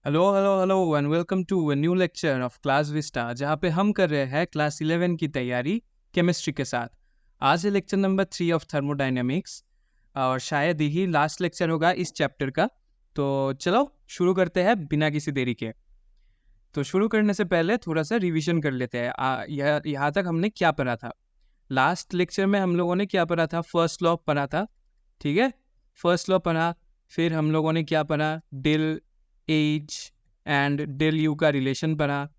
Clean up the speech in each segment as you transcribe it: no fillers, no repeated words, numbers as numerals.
Hello hello hello and welcome to a new lecture of Class Vista, जहाँ पे हम कर रहे हैं क्लास 11 की तैयारी केमिस्ट्री के साथ। आज है लेक्चर नंबर 3 ऑफ थर्मोडायनेमिक्स और शायद ही लास्ट लेक्चर होगा इस चैप्टर का। तो चलो शुरू करते हैं बिना किसी देरी के। तो शुरू करने से पहले थोड़ा सा रिवीजन कर लेते हैं। यहाँ तक हमने क्या पढ़ा था। लास्ट लेक्चर में हम लोगों ने क्या पढ़ा था, फर्स्ट लॉ पढ़ा था। ठीक है, फर्स्ट लॉ पढ़ा। फिर हम लोगों ने क्या पढ़ा, del H and del U का रिलेशन पढ़ा।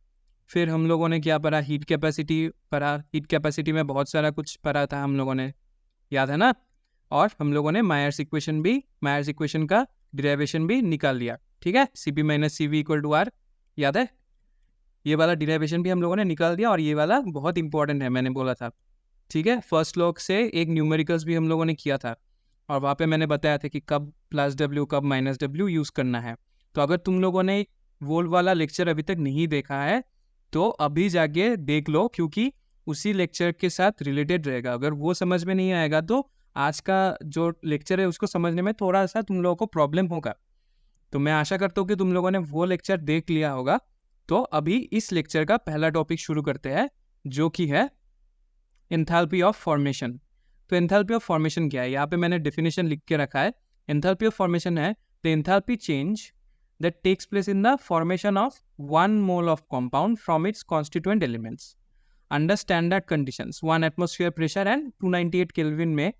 फिर हम लोगों ने क्या पढ़ा, हीट कैपेसिटी पढ़ा। हीट कैपेसिटी में बहुत सारा कुछ पढ़ा था हम लोगों ने, याद है ना। और हम लोगों ने मायर्स इक्वेशन का डिराइवेशन भी निकाल लिया। ठीक है, C P minus C V equal to R, याद है। ये वाला डिराइवेशन भी हम लोगों ने निकाल दिया और ये वाला बहुत इंपॉर्टेंट है, मैंने बोला था। ठीक है, फर्स्ट लॉ से एक न्यूमेरिकल्स भी हम लोगों ने किया था और वहाँ पे मैंने बताया था कि कब प्लस डब्ल्यू कब माइनस डब्ल्यू यूज़ करना है। तो अगर तुम लोगों ने वो वाला लेक्चर अभी तक नहीं देखा है तो अभी जाके देख लो, क्योंकि उसी लेक्चर के साथ रिलेटेड रहेगा। अगर वो समझ में नहीं आएगा तो आज का जो लेक्चर है उसको समझने में थोड़ा सा तुम लोगों को प्रॉब्लम होगा। तो मैं आशा करता हूँ कि तुम लोगों ने वो लेक्चर देख लिया होगा। तो अभी इस लेक्चर का पहला टॉपिक शुरू करते हैं, जो कि है एंथैल्पी ऑफ फॉर्मेशन। तो एंथैल्पी ऑफ फॉर्मेशन क्या है, यहाँ पे मैंने डेफिनेशन लिख के रखा है। एंथैल्पी ऑफ फॉर्मेशन है the enthalpy change that takes place in the formation of 1 mole of compound from its constituent elements under standard conditions 1 atmosphere pressure and 298 Kelvin में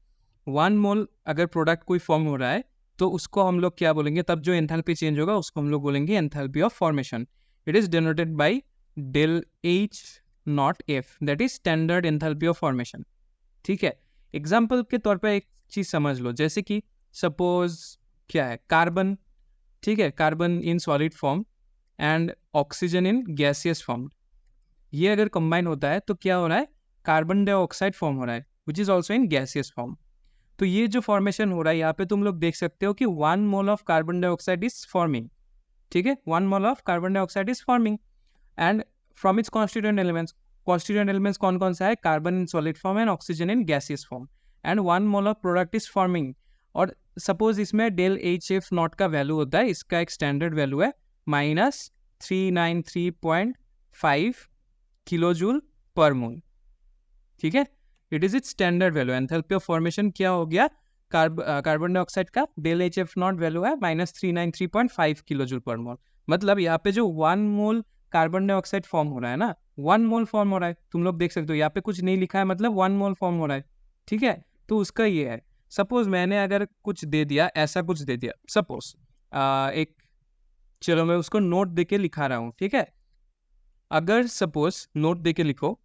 1 mole अगर प्रोडक्ट कोई फॉर्म हो रहा है तो उसको हम लोग क्या बोलेंगे, तब जो एंथैल्पी चेंज होगा उसको हम लोग बोलेंगे enthalpy of formation. It is denoted by del H not F, that is standard enthalpy of formation. ठीक है, एग्जाम्पल के तौर पर एक चीज समझ लो, जैसे कि सपोज क्या है, कार्बन। ठीक है, carbon in solid form and oxygen in gaseous form, ये अगर कंबाइन होता है तो क्या हो रहा है, कार्बन डाइऑक्साइड फॉर्म हो रहा है which is also in gaseous form. तो ये जो फॉर्मेशन हो रहा है यहाँ पे तुम लोग देख सकते हो कि 1 mole of carbon dioxide is forming. ठीक है, 1 mole of carbon dioxide is forming and from its constituent elements. Constituent elements कौन कौन सा है, carbon in solid form and oxygen in gaseous form, and 1 mole of product is forming. और suppose इसमें del H F not का value होता है, इसका एक स्टैंडर्ड वैल्यू है -393.5 किलोजूल पर मोल। ठीक है, it is its standard value. Enthalpy of formation क्या हो गया, कार्बन डाइऑक्साइड का del H F not value है -393.5 किलोजूल पर मोल। मतलब यहाँ पे जो 1 मोल कार्बन डाइऑक्साइड फॉर्म हो रहा है ना, 1 मोल फॉर्म हो रहा है, तुम लोग देख सकते हो यहाँ पे कुछ नहीं लिखा है, मतलब 1 मोल फॉर्म हो रहा है। ठीक है, तो उसका ये है। सपोज मैंने अगर कुछ दे दिया, ऐसा कुछ दे दिया, सपोज एक, चलो मैं उसको नोट देके लिखा रहा हूँ। ठीक है, अगर सपोज नोट देके लिखो,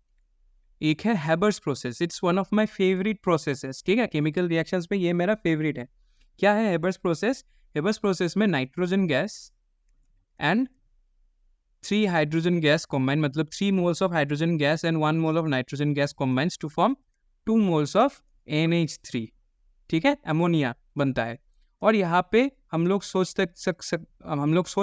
एक है Haber's process, it's one of my favourite processes. ठीक है, केमिकल रिएक्शंस में ये मेरा फेवरेट है। क्या है हैबर्स प्रोसेस, हैबर्स प्रोसेस में nitrogen gas and 3 hydrogen gas combine, मतलब 3 moles of hydrogen gas and 1 mole of nitrogen gas combines to form 2 moles of NH3। ठीक है, अमोनिया बनता है। और यहाँ पे हम लोग सोच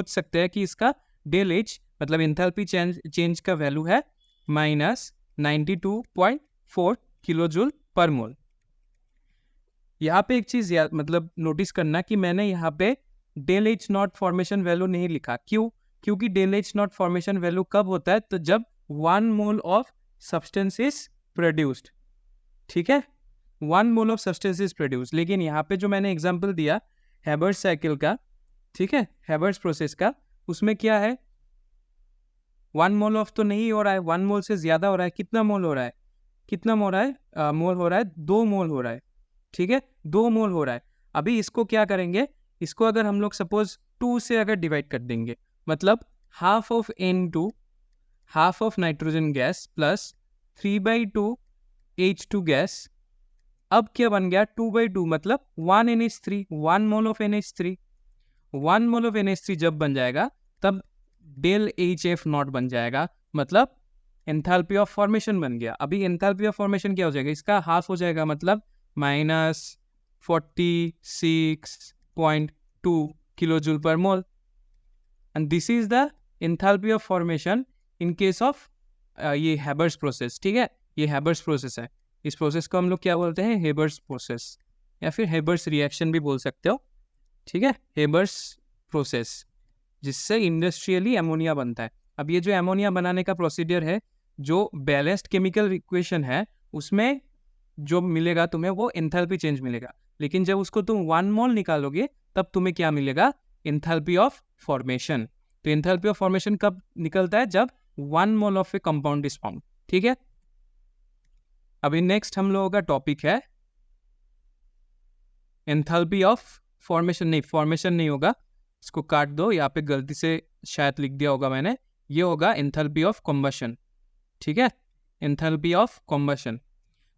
सकते हैं कि इसका डेल एच मतलब एंथैल्पी चेंज का वैल्यू है -92.4 किलोजूल पर मोल। यहाँ पे एक चीज मतलब नोटिस करना कि मैंने यहाँ पे del H not formation value नहीं लिखा। क्यों, क्योंकि del H not formation value कब होता है, तो जब 1 mole of substance is produced. ठीक है, 1 mole of substance is produce. लेकिन यहाँ पे जो मैंने एग्जांपल दिया हैबर्स साइकिल का, ठीक है, हैबर्स प्रोसेस का, उसमें क्या है, 1 मोल ऑफ तो नहीं हो रहा है, 1 मोल से ज्यादा हो रहा है। कितना मोल हो रहा है, कितना मोल हो रहा है, मोल हो रहा है 2 मोल हो रहा है। ठीक है, 2 मोल हो रहा है। अभी इसको क्या करेंगे, इसको अगर हम लोग सपोज 2 से अगर डिवाइड कर देंगे, मतलब half of N2, half of nitrogen gas plus 3/2 H2 gas. अब क्या बन गया, 2/2 मतलब 1 NH3, 1 mole of NH3। 1 mole of NH3 जब बन जाएगा तब डेल एच एफ नॉट बन जाएगा, मतलब एंथैल्पी ऑफ फॉर्मेशन बन गया। अभी एंथैल्पी ऑफ फॉर्मेशन क्या हो जाएगा, इसका हाफ हो जाएगा, मतलब -46.2 kilojoule per mole. And this is the enthalpy of formation in case of ये हैबर्स प्रोसेस। ठीक है, ये हैबर्स प्रोसेस है। इस प्रोसेस को हम लोग क्या बोलते हैं, हेबर्स प्रोसेस, या फिर हेबर्स रिएक्शन भी बोल सकते हो। ठीक है, हेबर्स प्रोसेस। जिससे इंडस्ट्रियली अमोनिया बनता है। अब ये जो अमोनिया बनाने का प्रोसीजर है, जो बैलेंस्ड केमिकल इक्वेशन है, उसमें जो मिलेगा तुम्हें वो एंथैल्पी चेंज मिलेगा। लेकिन जब उसको तुम 1 मोल निकालोगे तब तुम्हें क्या मिलेगा? Enthalpy of formation. तो एंथैल्पी ऑफ फॉर्मेशन कब निकलता है? जब 1 mole of A compound is form. ठीक है, अभी नेक्स्ट हम लोगों का टॉपिक है एंथैल्पी ऑफ फॉर्मेशन। नहीं, फॉर्मेशन नहीं होगा, इसको काट दो, यहाँ पे गलती से शायद लिख दिया होगा मैंने। ये होगा एंथैल्पी ऑफ कॉम्बशन। ठीक है, एंथैल्पी ऑफ कॉम्बशन।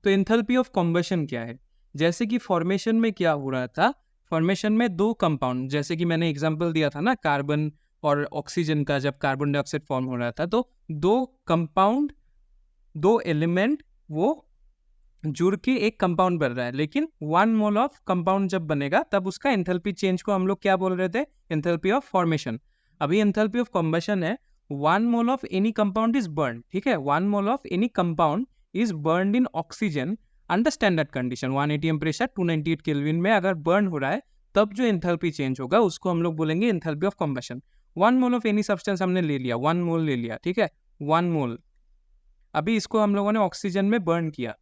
तो एंथैल्पी ऑफ कॉम्बशन क्या है? जैसे कि फॉर्मेशन में क्या हो रहा था, फॉर्मेशन में दो कंपाउंड, जैसे कि मैंने एग्जांपल दिया था ना कार्बन और ऑक्सीजन का, जब कार्बन डाइऑक्साइड फॉर्म हो रहा था, तो दो कंपाउंड, दो एलिमेंट वो जुड़ के एक कंपाउंड बन रहा है। लेकिन 1 मोल ऑफ कंपाउंड जब बनेगा तब उसका एंथैल्पी चेंज को हम लोग क्या बोल रहे थे? Enthalpy of formation. अभी एंथैल्पी ऑफ कॉम्बशन है 1 mole of any compound is burn. ठीक है, 1 mole of any compound is burn in oxygen under standard condition 180 temperature 298 kelvin में अगर बर्न हो रहा है, तब जो एंथैल्पी चेंज होगा उसको हम लोग बोलेंगे enthalpy of combustion. 1 mole of any substance हमने ले लिया, 1 मोल ले लिया। ठीक है, 1 मोल। अभी इसको हम लोगों ने ऑक्सीजन में बर्न किया,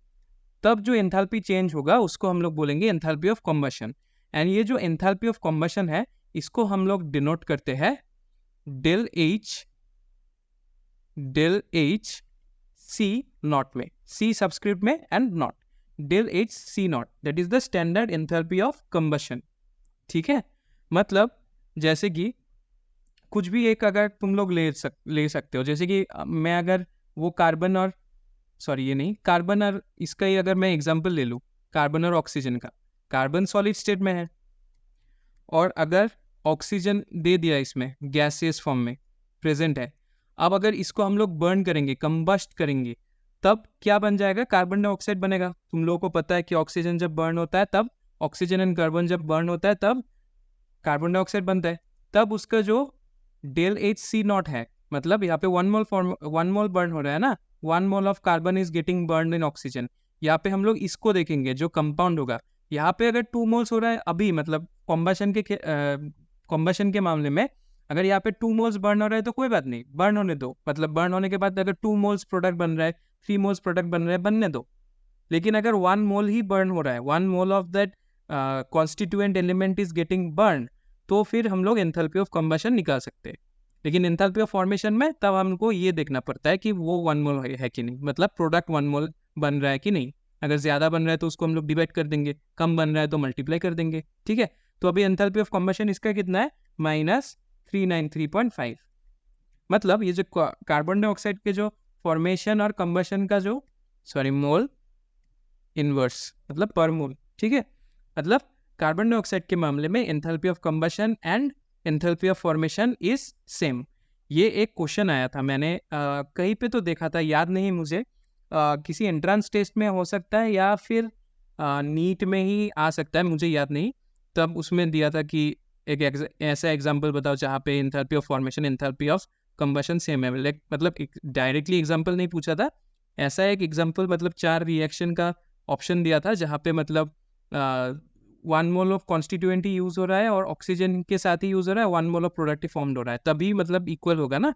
तब जो एंथैल्पी चेंज होगा उसको हम लोग बोलेंगे एंथैल्पी ऑफ कॉम्बशन। एंड ये जो एंथैल्पी ऑफ कॉम्बशन है, इसको हम लोग डिनोट करते हैं डेल एच सी नॉट में, सी सबस्क्रिप्ट में and naught, del H C naught, that is the standard enthalpy of combustion. ठीक है, मतलब जैसे कि कुछ भी एक अगर तुम लोग ले सकते हो, जैसे कि मैं अगर वो कार्बन और ये नहीं, कार्बन और इसका ही अगर मैं एग्जांपल ले लूँ, कार्बन और ऑक्सीजन का, कार्बन सॉलिड स्टेट में है और अगर ऑक्सीजन दे दिया इसमें गैसियस फॉर्म में प्रेजेंट है। अब अगर इसको हम लोग बर्न करेंगे, कंबस्ट करेंगे, तब क्या बन जाएगा? कार्बन डाइऑक्साइड बनेगा। तुम लोगों को पता है कि ऑक्सीजन जब बर्न होता है तब, ऑक्सीजन एंड कार्बन जब बर्न होता है तब कार्बन डाइऑक्साइड बनता है। तब उसका जो डेल एच सी नॉट है, मतलब यहाँ पे 1 मोल बर्न हो रहा है ना, 1 mole of carbon is getting burn in oxygen. यहाँ पे हम लोग इसको देखेंगे जो कंपाउंड होगा, यहाँ पे अगर 2 मोल्स हो रहा है अभी, मतलब कॉम्बशन के मामले में अगर यहाँ पे 2 मोल्स बर्न हो रहा है तो कोई बात नहीं, बर्न होने दो। मतलब बर्न होने के बाद अगर 2 मोल्स प्रोडक्ट बन रहा है, 3 मोल्स प्रोडक्ट बन रहा है, बनने दो। लेकिन अगर 1 मोल ही बर्न हो रहा है, 1 mole of that constituent element is getting burn, तो फिर हम लोग एंथैल्पी ऑफ कॉम्बशन निकाल सकते हैं। लेकिन एंथैल्पी ऑफ फॉर्मेशन में तब हमको ये देखना पड़ता है कि वो 1 मोल है कि नहीं, मतलब प्रोडक्ट 1 मोल बन रहा है कि नहीं। अगर ज़्यादा बन रहा है तो उसको हम लोग डिवाइड कर देंगे, कम बन रहा है तो मल्टीप्लाई कर देंगे। ठीक है, तो अभी एंथैल्पी ऑफ कॉम्बशन इसका कितना है? -393.5। मतलब ये जो कार्बन डाइऑक्साइड के जो फॉर्मेशन और कम्बशन का जो मोल इनवर्स, मतलब पर मोल। ठीक है, मतलब कार्बन डाइऑक्साइड के मामले में enthalpy of combustion and enthalpy of formation is same. ये एक क्वेश्चन आया था, मैंने कहीं पे तो देखा था, याद नहीं मुझे, किसी एंट्रेंस टेस्ट में हो सकता है या फिर नीट में ही आ सकता है, मुझे याद नहीं। तब उसमें दिया था कि एक ऐसा एग्जांपल बताओ जहाँ पे enthalpy of formation enthalpy of combustion same है। मतलब डायरेक्टली एग्जांपल नहीं पूछा था, ऐसा एक एग्जांपल, मतलब 4 रिएक्शन का ऑप्शन दिया था जहाँ पे मतलब 1 mole of constituent he use हो रहा है और ऑक्सीजन के साथ ही यूज़ हो रहा है, 1 mole of product he formed हो रहा है, तभी मतलब इक्वल होगा ना।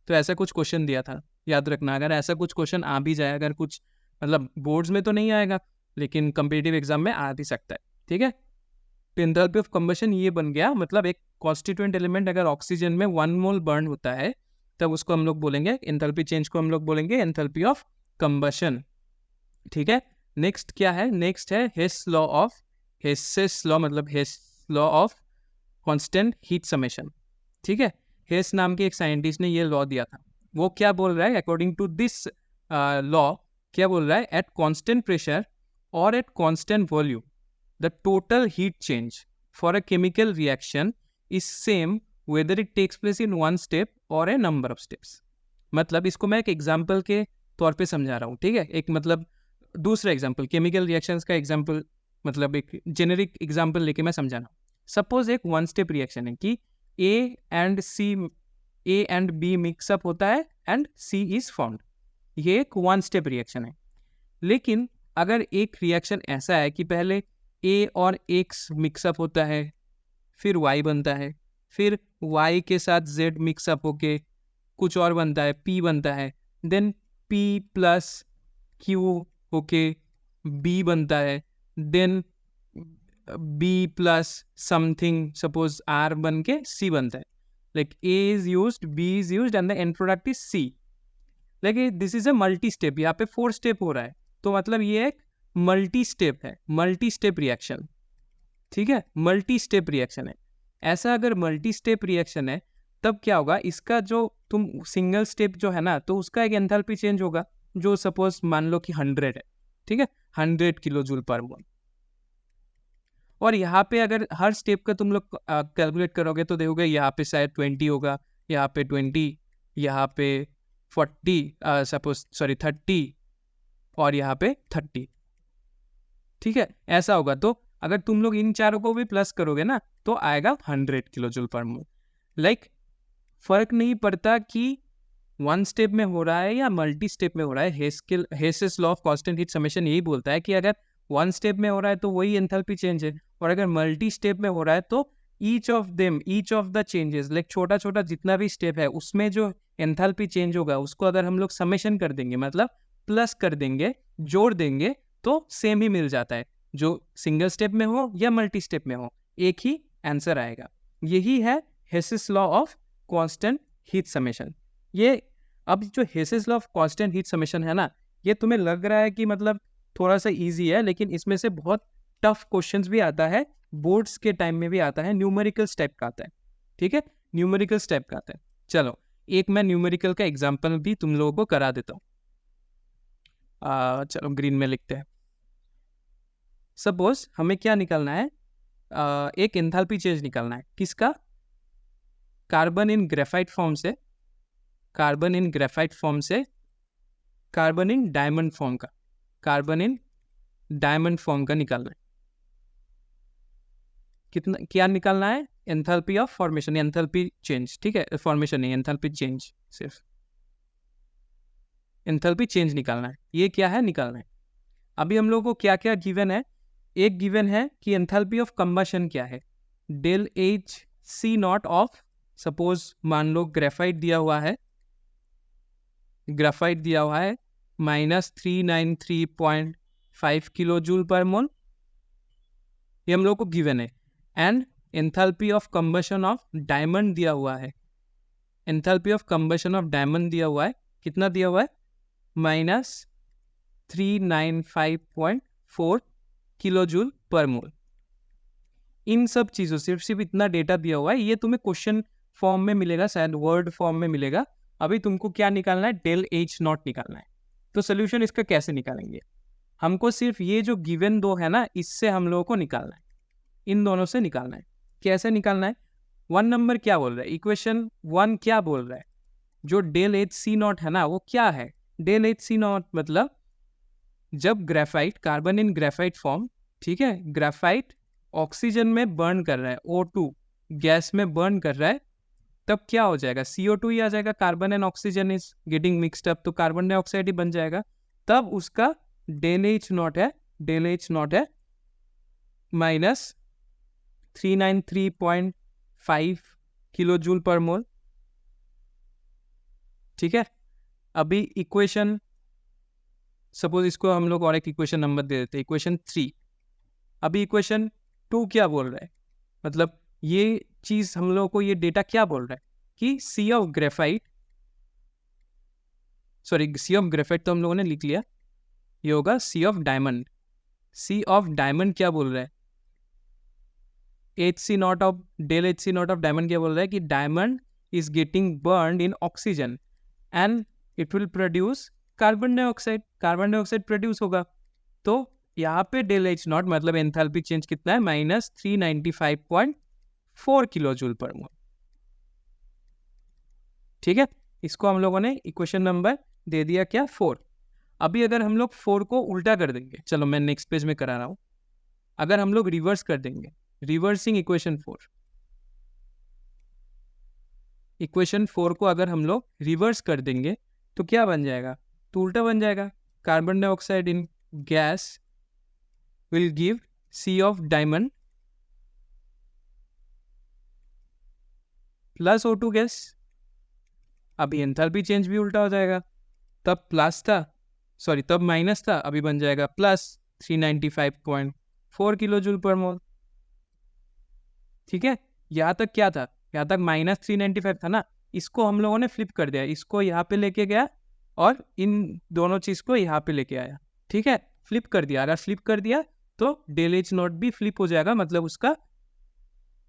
तो ऐसा कुछ क्वेश्चन दिया था, याद रखना। अगर ऐसा कुछ क्वेश्चन आ भी जाए, अगर कुछ मतलब बोर्ड्स में तो नहीं आएगा लेकिन कम्पिटिटिव एग्जाम में आ भी सकता है। ठीक है, तो एंथैल्पी ऑफ कम्बशन ये बन गया, मतलब एक कॉन्स्टिट्यूएंट एलिमेंट अगर ऑक्सीजन में 1 मोल बर्न होता है तब उसको हम लोग बोलेंगे, एंथैल्पी चेंज को हम लोग बोलेंगे एंथैल्पी ऑफ कम्बशन। ठीक है, नेक्स्ट क्या है? नेक्स्ट है Hess law of, Hess's law, मतलब Hess law of constant heat summation. ठीक है, हेस नाम के एक साइंटिस्ट ने ये लॉ दिया था। वो क्या बोल रहा है? अकॉर्डिंग टू दिस लॉ क्या बोल रहा है? एट कांस्टेंट प्रेशर और at constant volume the total heat change for a chemical reaction is same whether it takes place in 1 step और ए नंबर ऑफ स्टेप्स। मतलब इसको मैं एक एग्जाम्पल के तौर पे समझा रहा हूँ। ठीक है, एक मतलब दूसरा एग्जाम्पल, केमिकल रिएक्शंस का एग्जाम्पल, मतलब एक जेनेरिक एग्जाम्पल लेके मैं समझा रहा हूँ। सपोज एक 1 स्टेप रिएक्शन है कि ए एंड बी मिक्सअप होता है एंड सी इज फॉर्म्ड। ये एक 1 स्टेप रिएक्शन है। लेकिन अगर एक रिएक्शन ऐसा है कि पहले ए और एक्स मिक्सअप होता है, फिर वाई बनता है, फिर Y के साथ Z मिक्सअप होके कुछ और बनता है, P बनता है, देन P प्लस Q होके B बनता है, then B plus something suppose R बन के C बनता है. Like A is used, B is used and the end product is C. Like this is a multi step. यहाँ पे 4 step हो रहा है, तो मतलब ये एक मल्टी स्टेप है, मल्टी स्टेप रिएक्शन. ठीक है, मल्टी स्टेप रिएक्शन है. ऐसा अगर मल्टी स्टेप रिएक्शन है तब क्या होगा, इसका जो तुम सिंगल स्टेप जो है ना, तो उसका एक एंथैल्पी चेंज होगा, जो सपोज मान लो कि 100 है. ठीक है, 100 किलो जूल पर मोल. और यहाँ पे अगर हर स्टेप का तुम लोग कैलकुलेट करोगे तो देखोगे यहाँ पे शायद 20 होगा, यहाँ पे 20, यहाँ पे 40 सपोज सॉरी 30 और यहाँ पे 30. ठीक है, ऐसा होगा. तो अगर तुम लोग इन चारों को भी प्लस करोगे ना तो आएगा 100 किलो जूल पर मोल. लाइक फर्क नहीं पड़ता कि वन स्टेप में हो रहा है या मल्टी स्टेप में हो रहा है. Hess's law of constant heat summation यही बोलता है कि अगर वन स्टेप में हो रहा है तो वही एंथैल्पी चेंज है, और अगर मल्टी स्टेप में हो रहा है तो each of the changes, like छोटा छोटा जितना भी स्टेप है उसमें जो एंथैल्पी चेंज होगा उसको अगर हम लोग समेशन कर देंगे, मतलब प्लस कर देंगे, जोड़ देंगे, तो सेम ही मिल जाता है. जो सिंगल स्टेप में हो या मल्टी स्टेप में हो, एक ही आंसर आएगा. यही है Hess's law of constant heat summation. ये अब जो Hess's law of constant heat summation है ना, ये तुम्हें लग रहा है कि मतलब थोड़ा सा इजी है, लेकिन इसमें से बहुत टफ क्वेश्चंस भी आता है, बोर्ड्स के टाइम में भी आता है, न्यूमेरिकल स्टेप का आता है. ठीक है, न्यूमेरिकल स्टेप का आता है. चलो एक मैं न्यूमेरिकल का एग्जांपल भी तुम लोगों को करा देता हूँ. चलो ग्रीन में लिखते हैं. सपोज हमें क्या निकालना है, एक एंथैल्पी चेंज निकालना है. किसका? कार्बन इन ग्रेफाइट फॉर्म से कार्बन इन डायमंड फॉर्म का, कार्बन इन डायमंड फॉर्म का निकालना है. कितना क्या निकालना है? Enthalpy of formation, enthalpy change. ठीक है, फॉर्मेशन नहीं, एंथैल्पी चेंज, सिर्फ एंथैल्पी चेंज निकालना है. ये क्या है? निकालना है. अभी हम लोगों को क्या क्या गिवन है? एक गिवन है कि एंथैल्पी ऑफ कंबशन क्या है, del H C not of, suppose मान लो ग्रेफाइट दिया हुआ है -393.5 किलो जूल पर मोल, ये हम लोग को गिवन है. And enthalpy of combustion of diamond दिया हुआ है, कितना दिया हुआ है? -395.4 किलो जूल पर मोल. इन सब चीज़ों सिर्फ इतना डेटा दिया हुआ है. ये तुम्हें क्वेश्चन फॉर्म में मिलेगा, शायद वर्ड फॉर्म में मिलेगा. अभी तुमको क्या निकालना है? डेल एच नॉट निकालना है. तो सोल्यूशन इसका कैसे निकालेंगे? हमको सिर्फ ये जो गिवन दो है ना, इससे हम लोगों को निकालना है, इन दोनों से निकालना है. कैसे निकालना है? 1 नंबर क्या बोल रहा है? इक्वेशन 1 क्या बोल रहा है? जो डेल एच सी नॉट है ना, वो क्या है? डेल एच सी नॉट मतलब जब graphite, carbon in graphite form, ठीक है, ग्रेफाइट ऑक्सीजन में बर्न कर रहा है, O2 गैस में बर्न कर रहा है, तब क्या हो जाएगा? CO2 ही आ जाएगा. Carbon and oxygen is getting mixed up, तो कार्बन डाइऑक्साइड ही बन जाएगा. तब उसका डेल एच नॉट है -393.5 किलो जूल पर मोल. ठीक है, अभी इक्वेशन, सपोज इसको हम लोग और एक इक्वेशन नंबर दे देते हैं, इक्वेशन 3. अभी इक्वेशन 2 क्या बोल रहा है? मतलब ये चीज हम लोग को, ये डेटा क्या बोल रहा है कि सी ऑफ ग्रेफाइट तो हम लोगों ने लिख लिया, ये होगा सी ऑफ डायमंड. क्या बोल रहा है? Del H C not of diamond क्या बोल रहा है कि diamond is getting burned in oxygen and it will produce carbon dioxide produce होगा. तो यहाँ पे डेल एच नॉट मतलब एंथैल्पी चेंज कितना है? -395.4 किलो जूल पर मोल. ठीक है, इसको हम लोगों ने इक्वेशन नंबर दे दिया क्या? 4. अभी अगर हम लोग 4 को उल्टा कर देंगे, चलो मैं नेक्स्ट पेज में करा रहा हूं. अगर हम लोग रिवर्स कर देंगे, रिवर्सिंग इक्वेशन 4 को अगर हम लोग रिवर्स कर देंगे तो क्या बन जाएगा? तो उल्टा बन जाएगा. Carbon dioxide in gas will give C of diamond plus O2 gas. अभी एंथैल्पी चेंज भी उल्टा हो जाएगा, तब प्लस था, सॉरी तब माइनस था, अभी बन जाएगा plus 395.4 kilo joule per mole. ठीक है, यहाँ तक क्या था, यहाँ तक -395 था ना, इसको हम लोगों ने फ्लिप कर दिया, इसको यहाँ पे लेके गया और इन दोनों चीज को यहाँ पे लेके आया। ठीक है, फ्लिप कर दिया, अगर फ्लिप कर दिया तो डेल एच नॉट भी फ्लिप हो जाएगा, मतलब उसका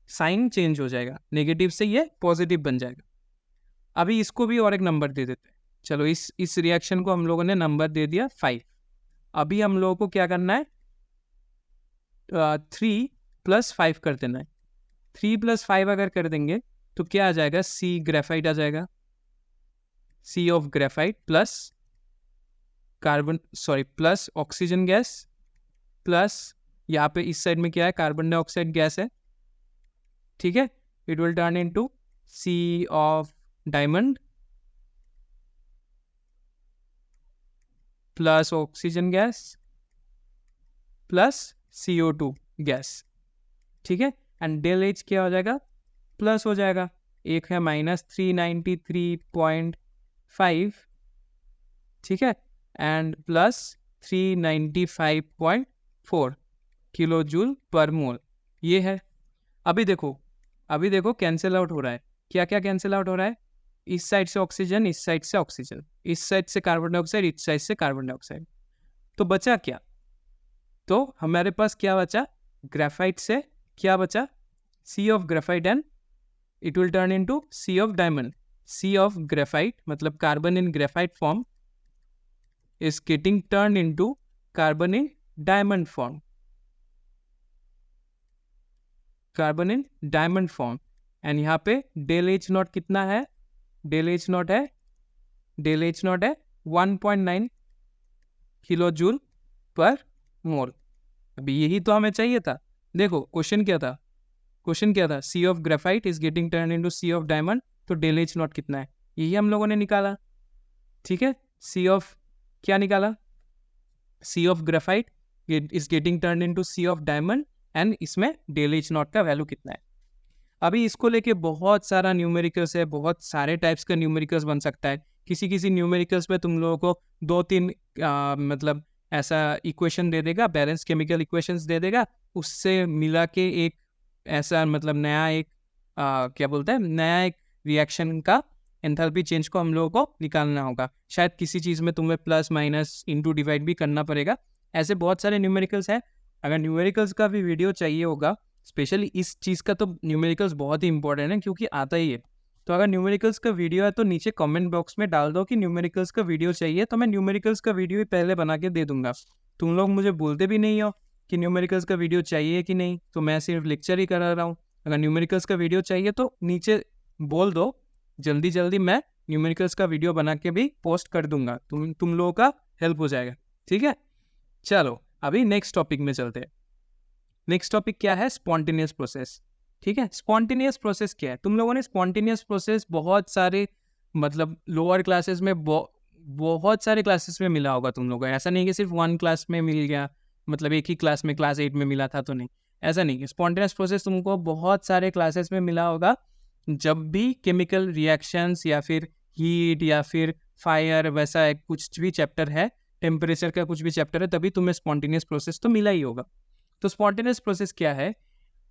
साइन चेंज हो जाएगा, नेगेटिव से ये पॉजिटिव बन जाएगा। अभी इसको भी और एक नंबर दे देते हैं। चलो इस रिएक्शन को हम लोगों ने नंबर दे दिया 5। अभी हम लोगों को क्या करना है, 3 + 5 कर देना है। 3 + 5 अगर कर देंगे तो क्या आ जाएगा, सी ग्रेफाइट आ जाएगा, C of graphite plus carbon sorry plus oxygen gas plus यहाँ पे इस साइड में क्या है, कार्बन डाइऑक्साइड गैस है। ठीक है, it will turn into C of diamond plus oxygen gas plus CO2 gas. ठीक है, एंड डेल एच क्या हो जाएगा, प्लस हो जाएगा, एक है -393.5, ठीक है, and plus 395.4 kilo joule per मोल, ये है। अभी देखो कैंसिल आउट हो रहा है, क्या क्या कैंसिल आउट हो रहा है, इस साइड से ऑक्सीजन, इस साइड से ऑक्सीजन, इस साइड से कार्बन डाइऑक्साइड, इस साइड से कार्बन डाइऑक्साइड, तो बचा क्या, तो हमारे पास क्या बचा, ग्रेफाइट से क्या बचा, C of graphite and it will turn into C of diamond. C of graphite मतलब carbon in graphite form is getting turned into carbon in diamond form, carbon in diamond form. And यहाँ पे del H naught कितना है, del H not है 1.9 kilo joule per मोल। अभी यही तो हमें चाहिए था। देखो क्वेश्चन क्या था, C of graphite is getting turn into C of diamond, तो डेल एच नॉट कितना है, यही हम लोगों ने निकाला। ठीक है, सी ऑफ क्या निकाला, C of graphite is getting turn into C of diamond, and इसमें डेल एच नॉट का वैल्यू कितना है। अभी इसको लेके बहुत सारा न्यूमेरिकल्स है, बहुत सारे टाइप्स का न्यूमेरिकल्स बन सकता है। किसी न्यूमेरिकल्स पे तुम लोगों को 2-3 मतलब ऐसा इक्वेशन दे देगा, बैलेंस केमिकल इक्वेशंस दे देगा, उससे मिला के एक ऐसा मतलब नया एक क्या बोलते हैं, नया एक रिएक्शन का एंथैल्पी चेंज को हम लोगों को निकालना होगा। शायद किसी चीज़ में तुम्हें प्लस माइनस इंटू डिवाइड भी करना पड़ेगा। ऐसे बहुत सारे न्यूमेरिकल्स हैं। अगर न्यूमेरिकल्स का भी वीडियो चाहिए होगा, स्पेशली इस चीज़ का, तो न्यूमेरिकल्स बहुत ही इंपॉर्टेंट है क्योंकि आता ही है। तो अगर न्यूमेरिकल्स का वीडियो है तो नीचे कमेंट बॉक्स में डाल दो कि न्यूमेरिकल्स का वीडियो चाहिए, तो मैं न्यूमेरिकल्स का वीडियो ही पहले बना के दे दूंगा। तुम लोग मुझे बोलते भी नहीं हो कि न्यूमेरिकल्स का वीडियो चाहिए कि नहीं, तो मैं सिर्फ लेक्चर ही करा रहा हूँ। अगर न्यूमेरिकल्स का वीडियो चाहिए तो नीचे बोल दो, जल्दी मैं न्यूमेरिकल्स का वीडियो बना के भी पोस्ट कर दूंगा, तुम लोगों का हेल्प हो जाएगा। ठीक है, चलो अभी नेक्स्ट टॉपिक में चलते हैं। नेक्स्ट टॉपिक क्या है, स्पॉन्टेनियस प्रोसेस। ठीक है, स्पॉन्टेनियस प्रोसेस क्या है, तुम लोगों ने स्पॉन्टेनियस प्रोसेस बहुत सारे मतलब लोअर क्लासेस में बहुत सारे क्लासेस में मिला होगा तुम लोगों को। ऐसा नहीं कि सिर्फ 1 क्लास में मिल गया, मतलब एक ही क्लास में क्लास 8 में मिला था तो नहीं, ऐसा नहीं है। स्पॉन्टेनियस प्रोसेस तुमको बहुत सारे क्लासेस में मिला होगा। जब भी केमिकल रिएक्शंस या फिर हीट या फिर फायर वैसा कुछ भी चैप्टर है, टेम्परेचर का कुछ भी चैप्टर है, तभी तुम्हें स्पॉन्टेनियस प्रोसेस तो मिला ही होगा। तो स्पॉन्टेनियस प्रोसेस क्या है,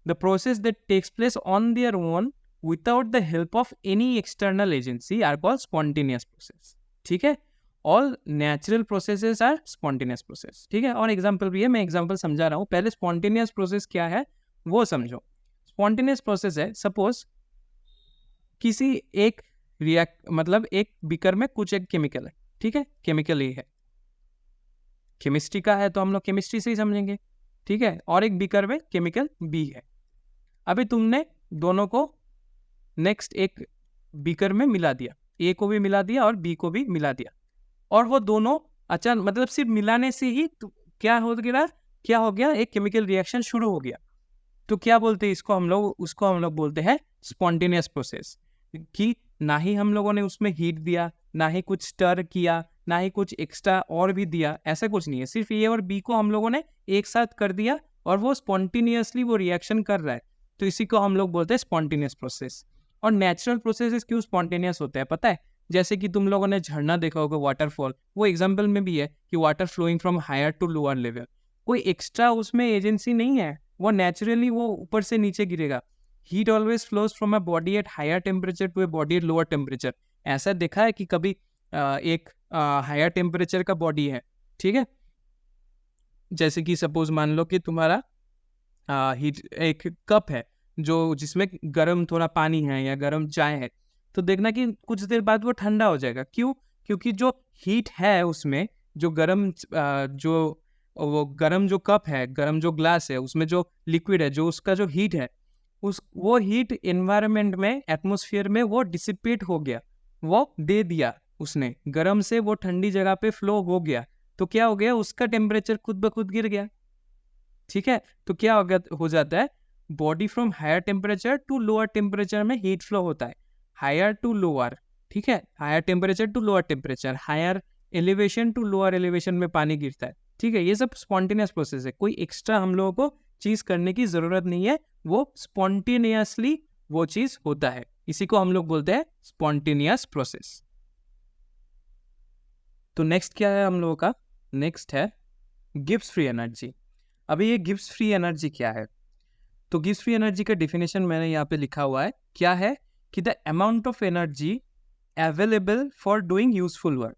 the process that takes place on their own without the help of any external agency are called spontaneous process. ठीक है, all natural processes are spontaneous process. ठीक है, और एग्जाम्पल भी है, मैं एग्जाम्पल समझा रहा हूँ। पहले स्पॉन्टेनियस प्रोसेस क्या है वो समझो। स्पॉन्टेनियस प्रोसेस है, सपोज किसी एक मतलब एक बीकर में कुछ एक केमिकल है। ठीक है, केमिकल ए है, केमिस्ट्री का है तो हम लोग केमिस्ट्री से ही समझेंगे। ठीक है, और एक बीकर में केमिकल बी है। अभी तुमने दोनों को नेक्स्ट एक बीकर में मिला दिया, ए को भी मिला दिया और बी को भी मिला दिया, और वो दोनों अच्छा मतलब सिर्फ मिलाने से ही क्या हो गया, एक केमिकल रिएक्शन शुरू हो गया। तो क्या बोलते हैं इसको हम लोग, उसको हम लोग बोलते हैं स्पॉन्टेनियस प्रोसेस। कि ना ही हम लोगों ने उसमें हीट दिया, ना ही कुछ स्टर किया, ना ही कुछ एक्स्ट्रा और भी दिया, ऐसा कुछ नहीं है। सिर्फ ए और बी को हम लोगों ने एक साथ कर दिया और वो स्पॉन्टेनियसली वो रिएक्शन कर रहा है, तो इसी को हम लोग बोलते हैं स्पॉन्टेनियस प्रोसेस। और नेचुरल प्रोसेसेस क्यों स्पॉन्टेनियस होते हैं पता है? जैसे कि तुम लोगों ने झरना देखा होगा, वाटरफॉल, वो एग्जाम्पल में भी है कि water flowing from higher to lower level, कोई एक्स्ट्रा उसमें एजेंसी नहीं है, वो नेचुरली वो ऊपर से नीचे गिरेगा। Heat always flows from a body at higher temperature to a body at lower temperature. ऐसा देखा है कि कभी एक हायर टेम्परेचर का बॉडी है, ठीक है, जैसे कि सपोज मान लो कि तुम्हारा हीट एक कप है जो जिसमें गर्म थोड़ा पानी है या गर्म चाय है, तो देखना कि कुछ देर बाद वो ठंडा हो जाएगा। क्यों? क्योंकि जो हीट है उसमें, जो गर्म जो वो गर्म जो कप है, गर्म जो ग्लास है, उसमें जो लिक्विड है, जो उसका जो हीट है, उस वो हीट एनवायरनमेंट में, एटमॉस्फेयर में वो डिसिपेट हो गया, वो दे दिया उसने, गर्म से वो ठंडी जगह पे फ्लो हो गया, तो क्या हो गया, उसका टेम्परेचर खुद ब खुद गिर गया। ठीक है, तो क्या हो जाता है, body from higher temperature to lower temperature में हीट फ्लो होता है, हायर टू लोअर, ठीक है, higher temperature to lower temperature, higher elevation to lower elevation में पानी गिरता है। ठीक है, ये सब स्पॉन्टेनियस प्रोसेस है, कोई एक्स्ट्रा हम लोगों को चीज करने की जरूरत नहीं है, वो स्पॉन्टेनियसली वो चीज होता है, इसी को हम लोग बोलते हैं स्पॉन्टेनियस प्रोसेस। तो नेक्स्ट क्या है हम लोगों का? नेक्स्ट है गिब्स फ्री एनर्जी। अभी ये गिब्स फ्री एनर्जी क्या है? तो गिब्स फ्री एनर्जी का डिफिनेशन मैंने यहाँ पे लिखा हुआ है, क्या है कि the amount of energy available for doing useful work,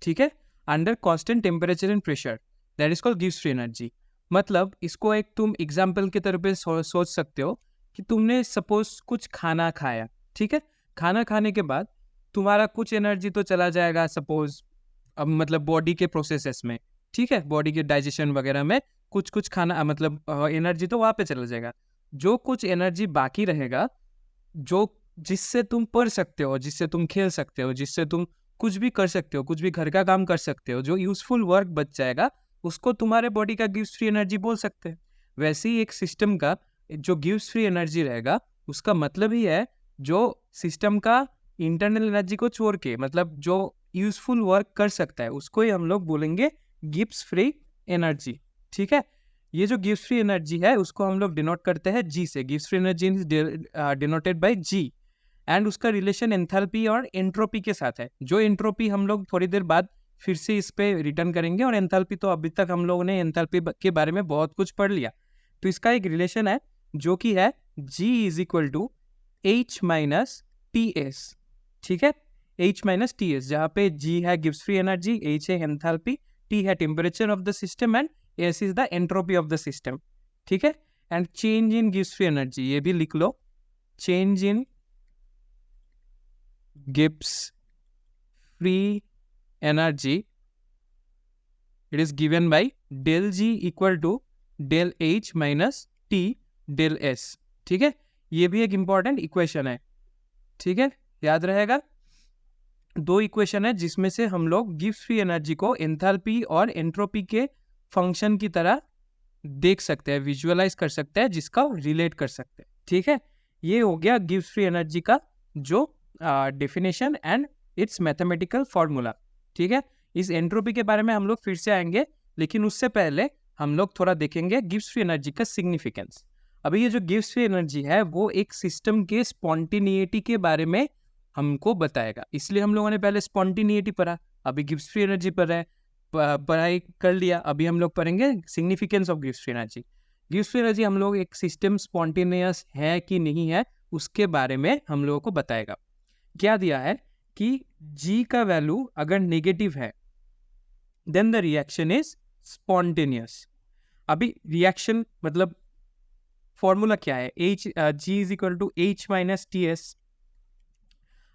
ठीक है, under constant temperature and pressure, that is called Gibbs free energy. मतलब इसको एक तुम एग्जाम्पल के तौर पे सोच सकते हो कि तुमने सपोज कुछ खाना खाया, ठीक है, खाना खाने के बाद तुम्हारा कुछ एनर्जी तो चला जाएगा सपोज, अब मतलब बॉडी के प्रोसेसेस में, ठीक है, बॉडी के डाइजेशन वगैरह में कुछ कुछ खाना मतलब एनर्जी तो वहाँ पे चला जाएगा। जो कुछ एनर्जी बाकी रहेगा, जो जिससे तुम पढ़ सकते हो, जिससे तुम खेल सकते हो, जिससे तुम कुछ भी कर सकते हो, कुछ भी घर का काम कर सकते हो, जो यूजफुल वर्क बच जाएगा, उसको तुम्हारे बॉडी का गिव्स फ्री एनर्जी बोल सकते हैं। वैसे ही एक सिस्टम का जो गिव्स फ्री एनर्जी रहेगा, उसका मतलब ही है जो सिस्टम का इंटरनल एनर्जी को छोड़ के, मतलब जो यूजफुल वर्क कर सकता है, उसको ही हम लोग बोलेंगे गिब्स फ्री एनर्जी। ठीक है, ये जो गिब्स फ्री एनर्जी है उसको हम लोग डिनोट करते हैं जी से, Gibbs free energy denoted by G, and उसका रिलेशन एंथैल्पी और एंट्रोपी के साथ है। जो एंट्रोपी हम लोग थोड़ी देर बाद फिर से इस पे रिटर्न करेंगे, और एंथैल्पी तो अभी तक हम लोगों ने एंथैल्पी के बारे में बहुत कुछ पढ़ लिया। तो इसका एक रिलेशन है जो कि है G is equal to H minus T S. ठीक है, H माइनस टी एस, जहाँ पे G है गिब्स फ्री एनर्जी, H है एंथैल्पी, T है temperature of the system, and S is the entropy of the system. ठीक है, and change in Gibbs free energy, ये भी लिख लो, change in Gibbs free energy, it is given by del G equal to del H minus T del S। ठीक है, ये भी एक इंपॉर्टेंट इक्वेशन है। ठीक है, याद रहेगा, दो इक्वेशन है जिसमें से हम लोग गिब्स फ्री एनर्जी को एंथैल्पी और एंट्रोपी के फंक्शन की तरह देख सकते हैं, विजुअलाइज कर सकते हैं, जिसका रिलेट कर सकते हैं। ठीक है, ये हो गया गिब्स फ्री एनर्जी का जो definition and it's mathematical formula. ठीक है, इस एंट्रोपी के बारे में हम लोग फिर से आएंगे, लेकिन उससे पहले हम लोग थोड़ा देखेंगे गिब्स फ्री एनर्जी का सिग्निफिकेंस। अभी ये जो गिब्स फ्री एनर्जी है वो एक सिस्टम के स्पॉन्टिनिटी के बारे में हमको बताएगा, इसलिए हम लोगों ने पहले स्पॉन्टिनिटी पढ़ा, अभी गिब्स फ्री एनर्जी पढ़ा है, पढ़ाई कर लिया, अभी हम लोग पढ़ेंगे significance of Gibbs free energy. Gibbs free energy हम लोग एक सिस्टम स्पॉन्टेनियस है कि नहीं है उसके बारे में हम लोगों को बताएगा। क्या दिया है कि G का वैल्यू अगर नेगेटिव है then the reaction is spontaneous. अभी रिएक्शन मतलब फॉर्मूला क्या है, G is equal to H minus T S.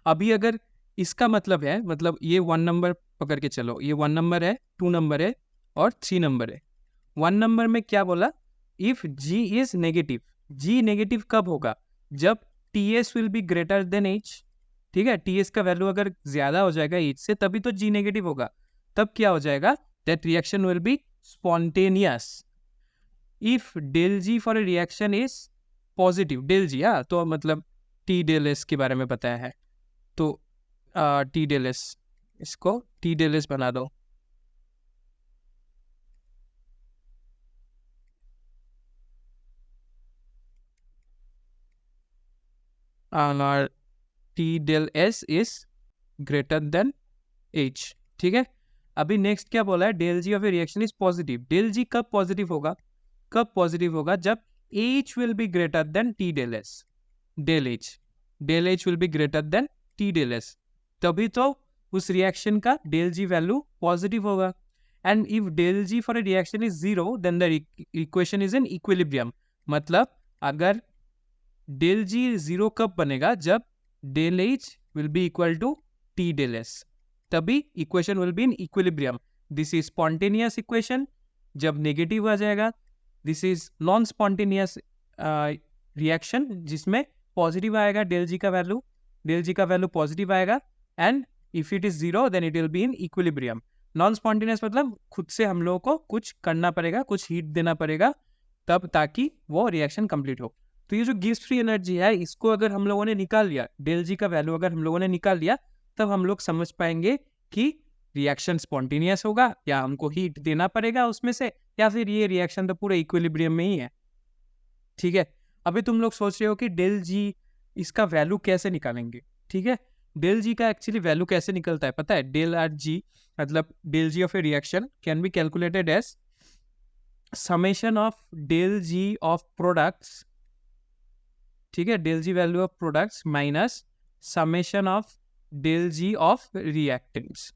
अभी अगर इसका मतलब है, मतलब ये 1 नंबर पकड़ के चलो, ये 1 नंबर है, 2 नंबर है और 3 नंबर है। 1 नंबर में क्या बोला, if G is negative, G negative कब होगा, जब TS will be greater then H। ठीक है, TS का वैल्यू अगर ज्यादा हो जाएगा H से, तभी तो G नेगेटिव होगा, तब क्या हो जाएगा, that reaction will be spontaneous. If del G for a reaction is positive, del G, हाँ, तो मतलब T डेल S के बारे में बताया है, तो T डेल S, इसको T डेल S बना दो। और T del S is greater than H. ठीक है, अभी नेक्स्ट क्या बोला है, del G of a reaction is positive. Del G कब पॉजिटिव होगा, कब पॉजिटिव होगा, जब H will be greater than T del S. Del H will be greater than T del S, तभी तो उस रिएक्शन का डेल जी वैल्यू पॉजिटिव होगा। And if del G for a reaction is zero then the equation is in equilibrium. मतलब अगर del G zero कब बनेगा, जब del H will be equal to T del S, तभी equation will be in equilibrium. This is spontaneous equation, जब negative आ जाएगा। This is non spontaneous reaction, जिसमें पॉजिटिव आएगा डेल जी का वैल्यू पॉजिटिव आएगा। And if it is zero then it will be in equilibrium. Non spontaneous मतलब खुद से हम लोगों को कुछ करना पड़ेगा, कुछ हीट देना पड़ेगा तब, ताकि वो रिएक्शन कंप्लीट हो। तो ये जो गिब्स फ्री एनर्जी है, इसको अगर हम लोगों ने निकाल लिया, डेल जी का वैल्यू अगर हम लोगों ने निकाल लिया, तब हम लोग समझ पाएंगे कि रिएक्शन स्पॉन्टेनियस होगा या हमको हीट देना पड़ेगा उसमें से, या फिर ये रिएक्शन तो पूरे इक्विलिब्रियम में ही है। ठीक है, अभी तुम लोग सोच रहे हो कि डेल जी इसका वैल्यू कैसे निकालेंगे। ठीक है, डेल जी का एक्चुअली वैल्यू कैसे निकलता है पता है। डेल आर जी मतलब del G of a reaction can be calculated as summation of del G of products. ठीक है, del G value of products minus summation of del G of reactants.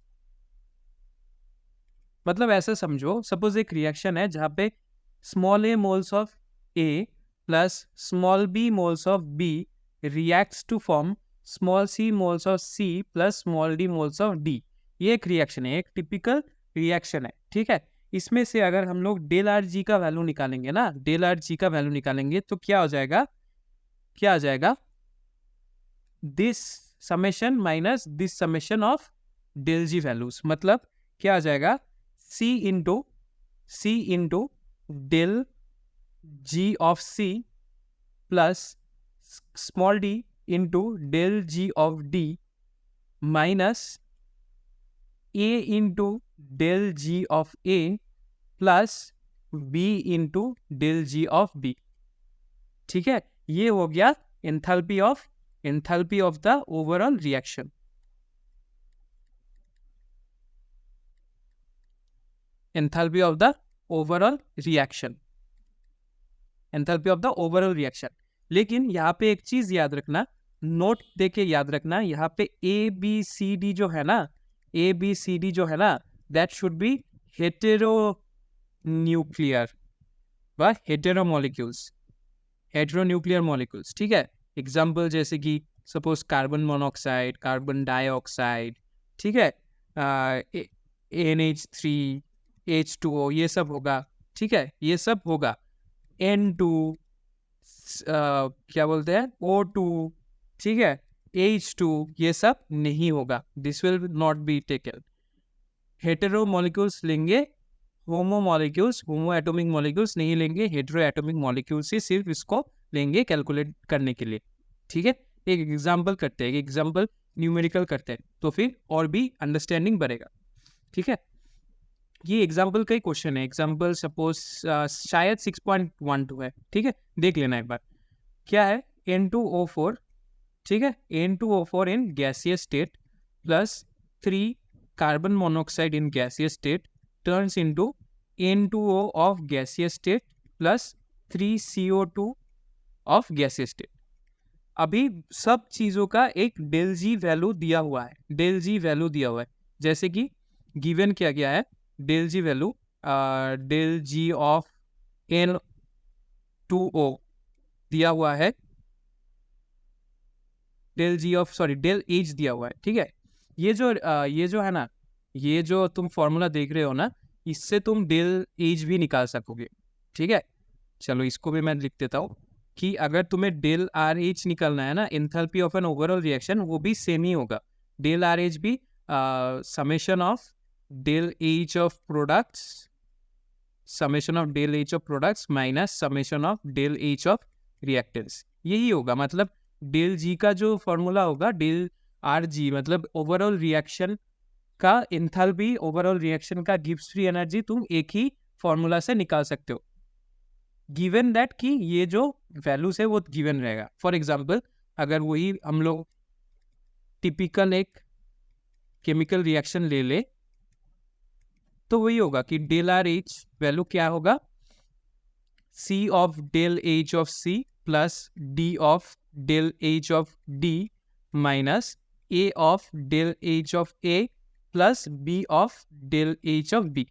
मतलब ऐसे समझो, सपोज एक reaction है जहां पे small A moles of A plus small B moles of B reacts to form small C moles of C plus small D moles of D. ये एक reaction है, एक टिपिकल रिएक्शन है। ठीक है, इसमें से अगर हम लोग डेल आर जी का वैल्यू निकालेंगे ना, डेल आर जी का वैल्यू निकालेंगे तो क्या हो जाएगा, क्या आ जाएगा, this summation minus this summation of del G values. मतलब क्या आ जाएगा, C into del G of C plus small D into del G of D minus A into del G of A plus B into del G of B. ठीक है, ये हो गया enthalpy of the overall reaction. Enthalpy of the overall reaction, enthalpy of the overall reaction. लेकिन यहाँ पे एक चीज याद रखना, नोट देके याद रखना, यहाँ पे ए बी सी डी जो है ना, ए बी सी डी जो है ना, that should be hetero nuclear व hetero molecules, hetero nuclear molecules. ठीक है, एग्जाम्पल जैसे कि suppose carbon monoxide, carbon dioxide, ठीक है, NH3, H2O, ये सब होगा। ठीक है, ये सब होगा। N2, क्या बोलते हैं, O2, ठीक है, H2, ये सब नहीं होगा, this will not be taken. Hetero molecules लेंगे, होमो मॉलिक्यूल्स, होमो एटॉमिक मॉलिक्यूल्स नहीं लेंगे, हेटेरो एटॉमिक मॉलिक्यूल्स ही सिर्फ इसको लेंगे कैलकुलेट करने के लिए। ठीक है, एक एग्जाम्पल करते हैं, एक एग्जाम्पल न्यूमेरिकल करते हैं, तो फिर और भी अंडरस्टैंडिंग बढ़ेगा। ठीक है, ये एग्जाम्पल का ही क्वेश्चन है। एग्जाम्पल सपोज शायद 6.12 है। ठीक है, देख लेना एक बार। क्या है, N2O4, ठीक है, N2O4 in gaseous state plus 3 carbon monoxide in gaseous state turns into N2O of gaseous state plus 3 CO2 of gaseous state. अभी सब चीजों का एक डेल जी वैल्यू दिया हुआ है, डेल जी वैल्यू दिया हुआ है। जैसे कि गिवन किया गया है del G value, del G of N2O दिया हुआ है, डेल एच दिया हुआ है। ठीक है, ये जो है ना, ये जो तुम फॉर्मूला देख रहे हो ना, इससे तुम डेल एच भी निकाल सकोगे। ठीक है, चलो इसको भी मैं लिख देता हूँ कि अगर तुम्हें डेल आर एच निकालना है ना, enthalpy of an overall reaction, वो भी सेम ही होगा। डेल आर एच भी summation of del H of products, summation of del H of products minus summation of del H of reactants, यही होगा। मतलब डेल जी का जो फॉर्मूला होगा, डेल आर जी, मतलब ओवरऑल रिएक्शन का एंथैल्पी, ओवरऑल रिएक्शन का गिब्स फ्री एनर्जी तुम एक ही फॉर्मूला से निकाल सकते हो, गिवन दैट कि ये जो वैल्यूज है वो गिवन रहेगा। फॉर एग्जाम्पल, अगर वही हम लोग टिपिकल एक केमिकल रिएक्शन ले ले तो वही होगा कि डेल आर एच वैल्यू क्या होगा, C of del H of C plus D of del H of D minus A of del H of A plus B of del H of B.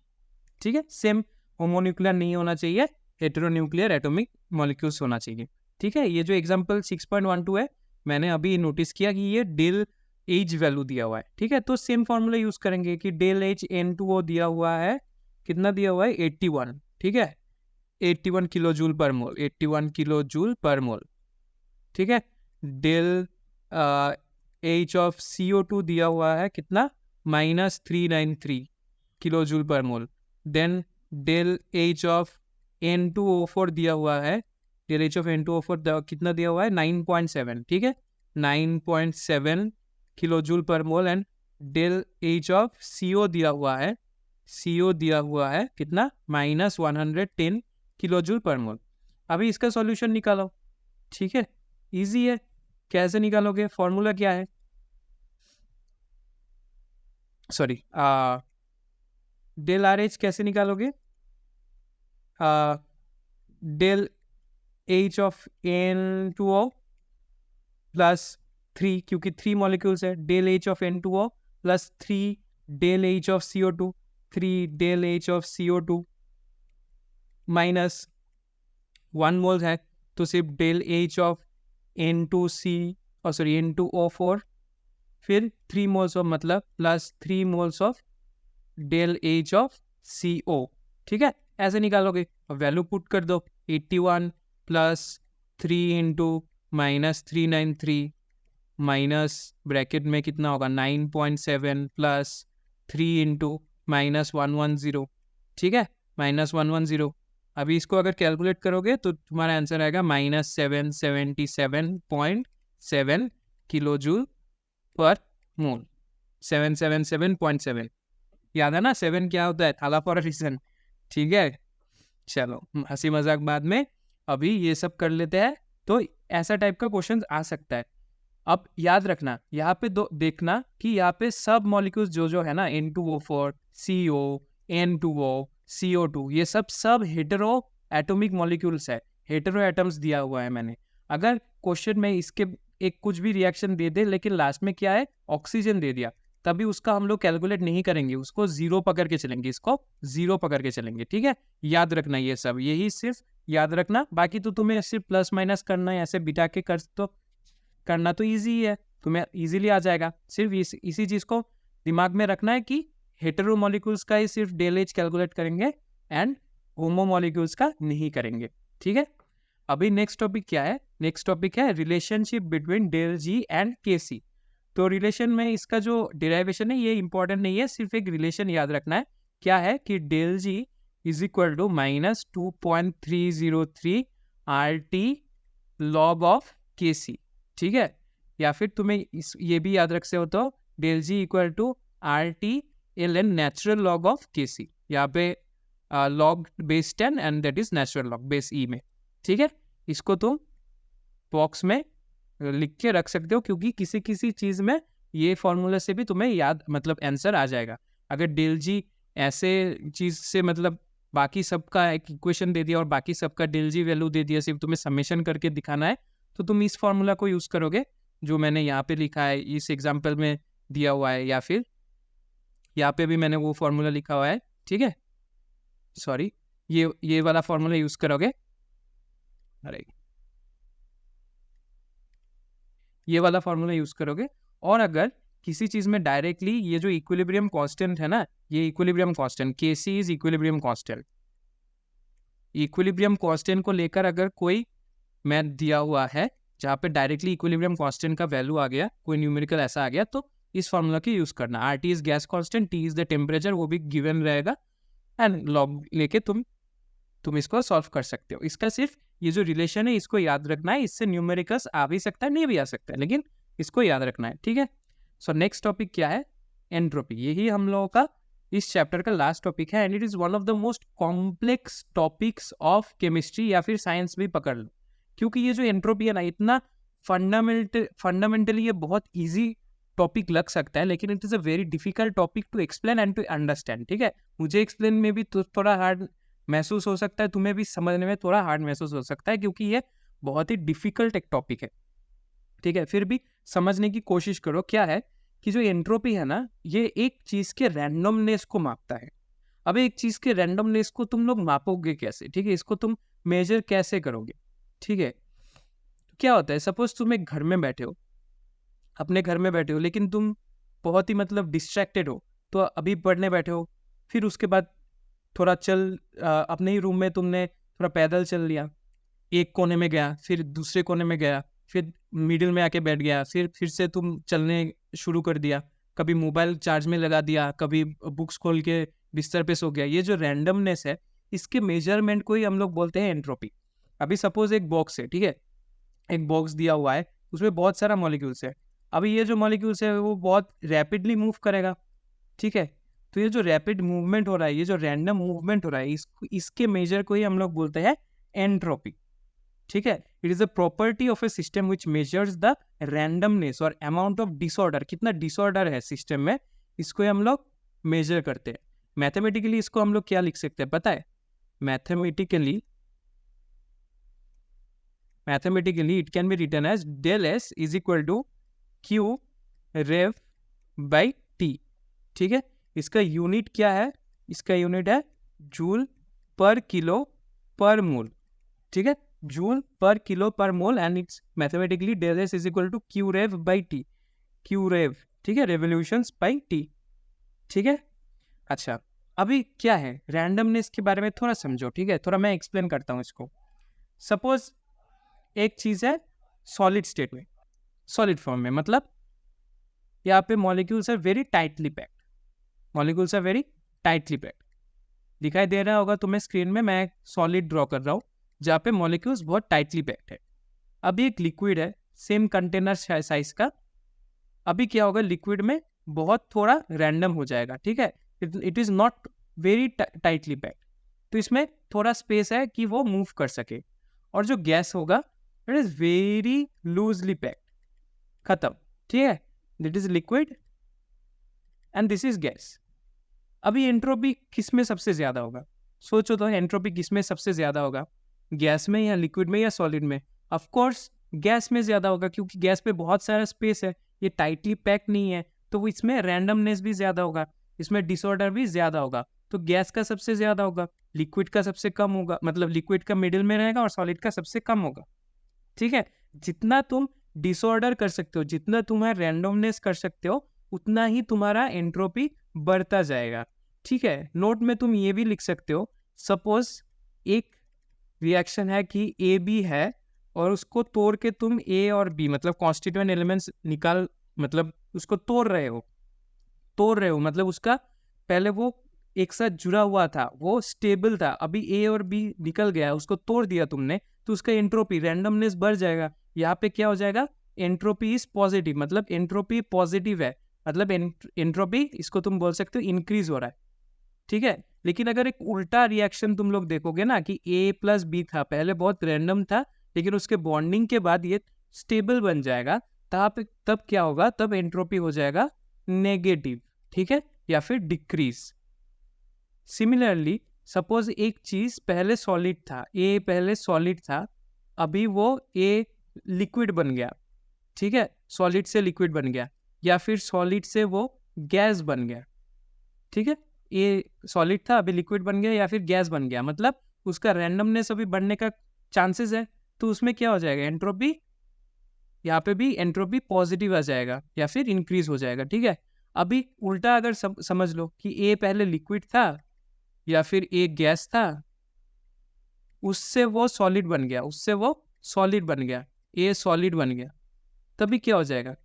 ठीक है, same homonuclear नहीं होना चाहिए, हेटेरोन्यूक्लियर atomic molecules होना चाहिए। ठीक है, ये जो एग्जांपल 6.12 है मैंने अभी नोटिस किया कि ये डेल एच वैल्यू दिया हुआ है। ठीक है, तो सेम फॉर्मूला यूज करेंगे कि डेल एच N2O दिया हुआ है, कितना दिया हुआ है 81। ठीक है, 81 किलो जूल पर मोल, 81 किलो जूल पर मोल। ठीक है, डेल एच ऑफ CO2 दिया हुआ है कितना, -393 kilojoule per mole. Then del H of N2O4 दिया हुआ है, डेल एच ऑफ N2O4 कितना दिया हुआ है 9.7। ठीक है, 9.7 kilojoule per mole. And del H of CO दिया हुआ है, CO दिया हुआ है कितना -110 किलो जूल पर मोल। अभी इसका सॉल्यूशन निकालो। ठीक है, इजी है, कैसे निकालोगे, फॉर्मूला क्या है, सॉरी डेल आर एच कैसे निकालोगे, del H of N2O plus 3, क्योंकि 3 मॉलिक्यूल्स है, del H of N2O plus 3 del H of CO2, 3 del H of CO2 minus 1 mole है तो सिर्फ डेल एच ऑफ N2O4, फिर 3 मोल्स ऑफ मतलब plus 3 moles of del H of CO। ठीक है, ऐसे निकालोगे, वैल्यू पुट कर दो, 81 प्लस 3 इंटू -393 माइनस ब्रैकेट में कितना होगा 9.7 प्लस 3 इंटू -110। ठीक है, -110। अभी इसको अगर कैलकुलेट करोगे तो तुम्हारा आंसर आएगा -777.7 किलो जूल पर मोल, 777.7। याद है ना 7 क्या होता है, थाला फॉर अ रीजन। ठीक है, चलो हंसी मजाक बाद में, अभी ये सब कर लेते हैं। तो ऐसा टाइप का क्वेश्चन आ सकता है। अब याद रखना यहाँ पे देखना कि यहाँ पे सब मॉलिक्यूल्स जो है ना N2O4, CO, N2O, CO2, ये सब हेटेरो एटॉमिक मॉलिक्यूल्स है, हेटेरो एटम्स दिया हुआ है मैंने। अगर क्वेश्चन में इसके एक कुछ भी रिएक्शन दे दे लेकिन लास्ट में क्या है ऑक्सीजन दे दिया, तभी उसका हम लोग कैलकुलेट नहीं करेंगे, उसको 0 पकड़ के चलेंगे, इसको 0 पकड़ के चलेंगे। ठीक है, याद रखना ये सब, यही सिर्फ याद रखना, बाकी तो तुम्हें सिर्फ प्लस माइनस करना है, ऐसे बिठा के करना तो ईजी है, तुम्हें इजीली आ जाएगा। सिर्फ इसी चीज को दिमाग में रखना है कि हेटेरो मॉलिक्यूल्स का ही सिर्फ डेल एच कैलकुलेट करेंगे एंड होमो मॉलिक्यूल्स का नहीं करेंगे। ठीक है, अभी नेक्स्ट टॉपिक क्या है, नेक्स्ट टॉपिक है relationship between del G and KC। तो रिलेशन में इसका जो डिराइवेशन है ये इंपॉर्टेंट नहीं है, सिर्फ एक रिलेशन याद रखना है, क्या है कि del G is equal to -2.303 RT log of KC। ठीक है, या फिर तुम्हें ये भी याद रख सकते हो तो del G equal to RT ln natural log of KC, यहाँ पे log base 10 and that is natural log base E में। ठीक है, इसको तुम बॉक्स में लिख के रख सकते हो, क्योंकि किसी किसी चीज में ये फॉर्मूला से भी तुम्हें याद मतलब आंसर आ जाएगा। अगर डेल जी ऐसे चीज से मतलब बाकी सबका एक इक्वेशन दे दिया और बाकी सबका डेल जी वैल्यू दे दिया, सिर्फ तुम्हें समेशन करके दिखाना है, तो तुम इस फॉर्मूला को यूज करोगे जो मैंने यहाँ पे लिखा है, इस एग्जाम्पल में दिया हुआ है, या फिर यहाँ पे भी मैंने वो फॉर्मूला लिखा हुआ है। ठीक है, सॉरी, ये वाला फॉर्मूला यूज करोगे, अरे ये वाला फॉर्मूला यूज करोगे। और अगर किसी चीज में डायरेक्टली ये जो इक्विलिब्रियम कांस्टेंट है ना, ये equilibrium constant KC is equilibrium constant, equilibrium constant को लेकर अगर कोई मैथ दिया हुआ है जहाँ पे डायरेक्टली इक्विलिब्रियम कांस्टेंट का वैल्यू आ गया, कोई न्यूमेरिकल ऐसा आ गया, तो इस फॉर्मूला की यूज करना। RT is gas constant, T is the temperature, वो भी गिवन रहेगा, एंड लॉग लेके तुम इसको सॉल्व कर सकते हो। इसका सिर्फ ये जो रिलेशन है इसको याद रखना है, इससे न्यूमेरिकल्स आ भी सकता है नहीं भी आ सकता है, लेकिन इसको याद रखना है। ठीक है, सो नेक्स्ट टॉपिक क्या है, एंट्रोपी। यही हम लोगों का इस चैप्टर का लास्ट टॉपिक है, and it is one of the most complex topics of chemistry या फिर साइंस भी पकड़ लो, क्योंकि ये जो एंट्रोपी है ना, इतना फंडामेंटली ये बहुत ईजी टॉपिक लग सकता है, लेकिन it is a very difficult topic to explain and to understand. ठीक है, मुझे एक्सप्लेन में भी तो थोड़ा हार्ड महसूस हो सकता है, तुम्हें भी समझने में थोड़ा हार्ड महसूस हो सकता है, क्योंकि ये बहुत ही डिफिकल्ट एक टॉपिक है। ठीक है, फिर भी समझने की कोशिश करो। क्या है कि जो एंट्रोपी है ना, ये एक चीज़ के रैंडमनेस को मापता है। अब एक चीज़ के रैंडमनेस को तुम लोग मापोगे कैसे? ठीक है, इसको तुम मेजर कैसे करोगे? ठीक है, क्या होता है, सपोज तुम एक घर में बैठे हो, अपने घर में बैठे हो, लेकिन तुम बहुत ही मतलब डिस्ट्रैक्टेड हो, तो अभी पढ़ने बैठे हो, फिर उसके बाद थोड़ा अपने ही रूम में तुमने थोड़ा पैदल चल लिया, एक कोने में गया, फिर दूसरे कोने में गया, फिर मिडिल में आके बैठ गया, फिर से तुम चलने शुरू कर दिया, कभी मोबाइल चार्ज में लगा दिया, कभी बुक्स खोल के बिस्तर पे सो गया। ये जो रैंडमनेस है, इसके मेजरमेंट को ही हम लोग बोलते हैं एंट्रोपी। अभी सपोज एक बॉक्स है, ठीक है, एक बॉक्स दिया हुआ है, उसमें बहुत सारा मॉलिक्यूल्स है। अभी ये जो मॉलिक्यूल्स है वो बहुत रैपिडली मूव करेगा। ठीक है, तो ये जो रैपिड मूवमेंट हो रहा है, ये जो रैंडम मूवमेंट हो रहा है, इसके मेजर को ही हम लोग बोलते हैं एंट्रोपी। ठीक है, it is a property of A system which measures the randomness और अमाउंट ऑफ डिसऑर्डर, कितना डिसऑर्डर है सिस्टम में, इसको हम लोग मेजर करते हैं। मैथमेटिकली इसको हम लोग क्या लिख सकते हैं पता है? Mathematically it can be written as del S is equal to Q rev by T। ठीक है, इसका यूनिट क्या है? इसका यूनिट है joule per kilo per mole. ठीक है, joule per kilo per mole, and it's mathematically del S is equal to Q rev by T। Q rev, ठीक है, रेवोल्यूशंस बाई T। ठीक है, अच्छा, अभी क्या है, रैंडमनेस के बारे में थोड़ा समझो। ठीक है, थोड़ा मैं एक्सप्लेन करता हूँ इसको। सपोज एक चीज़ है सॉलिड स्टेट में, सॉलिड फॉर्म में, मतलब यहाँ पे molecules are very tightly packed, molecules are very tightly packed. दिखाई दे रहा होगा तुम्हें स्क्रीन में, मैं सॉलिड ड्रॉ कर रहा हूँ जहाँ पे मॉलिक्यूल्स बहुत टाइटली पैक्ड है। अभी एक लिक्विड है सेम कंटेनर साइज का, अभी क्या होगा, लिक्विड में बहुत थोड़ा रैंडम हो जाएगा। ठीक है, it is not very tightly packed, तो इसमें थोड़ा स्पेस है कि वो मूव कर सके। और जो गैस होगा it is very loosely packed, खत्म। ठीक है, that is liquid and this is gas. अभी एंट्रोपी किस में सबसे ज्यादा होगा? सोचो तो, एंट्रोपी किस में सबसे ज्यादा होगा, गैस में या लिक्विड में या सॉलिड में? ऑफ कोर्स गैस में ज्यादा होगा, क्योंकि गैस पे बहुत सारा स्पेस है, ये टाइटली पैक नहीं है, तो इसमें रैंडमनेस भी ज्यादा होगा, इसमें डिसऑर्डर भी ज्यादा होगा। तो गैस का सबसे ज्यादा होगा, लिक्विड का सबसे कम होगा, मतलब लिक्विड का मिडिल में रहेगा और सॉलिड का सबसे कम होगा। ठीक है, जितना तुम डिसऑर्डर कर सकते हो, जितना तुम्हारा रैंडमनेस कर सकते हो, उतना ही तुम्हारा एंट्रोपी बढ़ता जाएगा। ठीक है, नोट में तुम ये भी लिख सकते हो, सपोज एक रिएक्शन है कि ए बी है, और उसको तोड़ के तुम ए और बी मतलब कॉन्स्टिट्यूएंट एलिमेंट्स निकाल, मतलब उसको तोड़ रहे हो, मतलब उसका पहले वो एक साथ जुड़ा हुआ था, वो स्टेबल था, अभी ए और बी निकल गया, उसको तोड़ दिया तुमने, तो उसका एंट्रोपी रैंडमनेस बढ़ जाएगा। यहाँ पे क्या हो जाएगा, एंट्रोपी इज पॉजिटिव, मतलब एंट्रोपी पॉजिटिव है, मतलब एंट्रोपी इसको तुम बोल सकते हो इंक्रीज हो रहा है। ठीक है, लेकिन अगर एक उल्टा रिएक्शन तुम लोग देखोगे ना, कि ए प्लस बी था, पहले बहुत रैंडम था, लेकिन उसके बॉन्डिंग के बाद ये स्टेबल बन जाएगा, तब क्या होगा, तब एंट्रोपी हो जाएगा नेगेटिव। ठीक है, या फिर डिक्रीज। सिमिलरली सपोज एक चीज पहले सॉलिड था, ए पहले सॉलिड था, अभी वो ए लिक्विड बन गया। ठीक है, सॉलिड से लिक्विड बन गया, या फिर सॉलिड से वो गैस बन गया। ठीक है, ए सॉलिड था, अभी लिक्विड बन गया, या फिर गैस बन गया, मतलब उसका रैंडमनेस अभी बढ़ने का चांसेस है, तो उसमें क्या हो जाएगा, एंट्रोपी, यहाँ पे भी एंट्रोपी पॉजिटिव आ जाएगा या फिर इंक्रीज हो जाएगा। ठीक है, अभी उल्टा अगर समझ लो कि ए पहले लिक्विड था या फिर एक गैस था, उससे वो सॉलिड बन गया, ए सॉलिड बन गया, तभी क्या हो जाएगा,